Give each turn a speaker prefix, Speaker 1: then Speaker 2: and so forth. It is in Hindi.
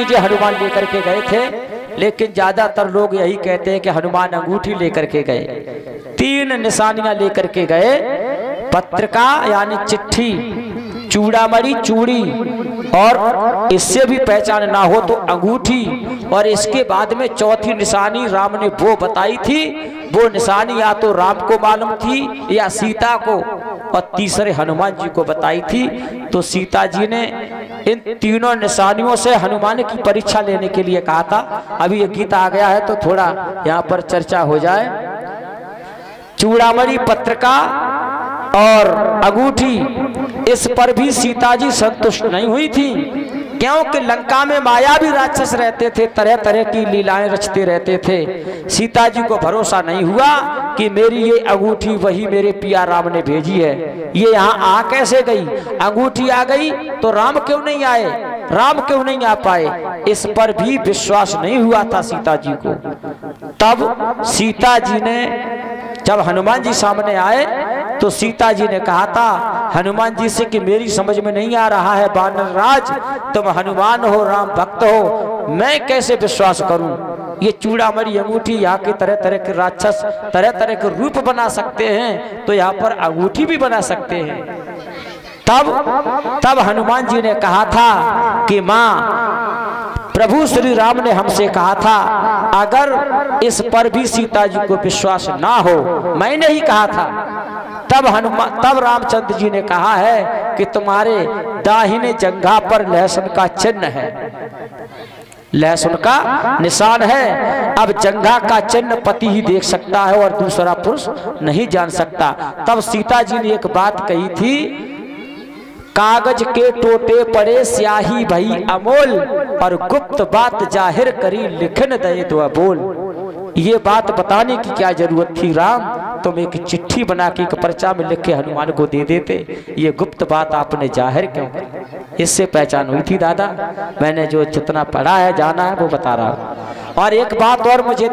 Speaker 1: चीजें हनुमान लेकर के गए थे, लेकिन ज्यादातर लोग यही कहते हैं कि हनुमान अंगूठी लेकर के गए। 3 निशानियां लेकर के गए, पत्रिका यानी चिट्ठी, चूड़ामणि चूड़ी, और इससे भी पहचान ना हो तो अंगूठी, और इसके बाद में चौथी निशानी राम ने वो बताई थी। वो निशानी या तो राम को मालूम थी या सीता को, और तीसरे हनुमान जी को बताई थी। तो सीता जी ने इन तीनों निशानियों से हनुमान की परीक्षा लेने के लिए कहा था। अभी ये गीत आ गया है तो थोड़ा यहाँ पर चर्चा हो जाए। चूड़ामणि, पत्रिका और अंगूठी, इस पर भी सीता जी संतुष्ट नहीं हुई थी, क्योंकि लंका में मायावी राक्षस रहते थे, तरह तरह की लीलाएं रचते रहते थे। सीता जी को भरोसा नहीं हुआ कि मेरी ये अंगूठी वही मेरे पिया राम ने भेजी है, ये यहाँ आ कैसे गई? अंगूठी आ गई तो राम क्यों नहीं आए, राम क्यों नहीं आ पाए? इस पर भी विश्वास नहीं हुआ था सीता जी को। तब सीता जी ने, जब हनुमान जी सामने आए तो सीता जी ने कहा था हनुमान जी से कि मेरी समझ में नहीं आ रहा है वानर राज, तुम हनुमान हो, राम भक्त हो, मैं कैसे विश्वास करूं? ये चूड़ामणि अंगूठी, यहाँ के तरह तरह के राक्षस तरह तरह के रूप बना सकते हैं, तो यहाँ पर अंगूठी भी बना सकते हैं। तब हनुमान जी ने कहा था कि माँ, प्रभु श्री राम ने हमसे कहा था अगर इस पर भी सीता जी को विश्वास ना हो, मैंने ही कहा था। तब रामचंद्र जी ने कहा है कि तुम्हारे दाहिने जंघा पर लहसुन का चिन्ह है, लहसुन का निशान है। अब जंघा का चिन्ह पति ही देख सकता है और दूसरा पुरुष नहीं जान सकता। तब सीता जी ने एक बात कही थी, कागज के टोटे पड़े स्याही भई अमोल, और गुप्त बात जाहिर करी लिखन दे तो बोल। ये बात बताने की क्या जरूरत थी राम? तुम एक चिट्ठी बना के एक पर्चा में लिख के हनुमान को दे देते, ये गुप्त बात आपने जाहिर क्यों की? इससे पहचान हुई थी दादा। मैंने जो जितना पढ़ा है, जाना है, वो बता रहा हूँ। और एक बात और मुझे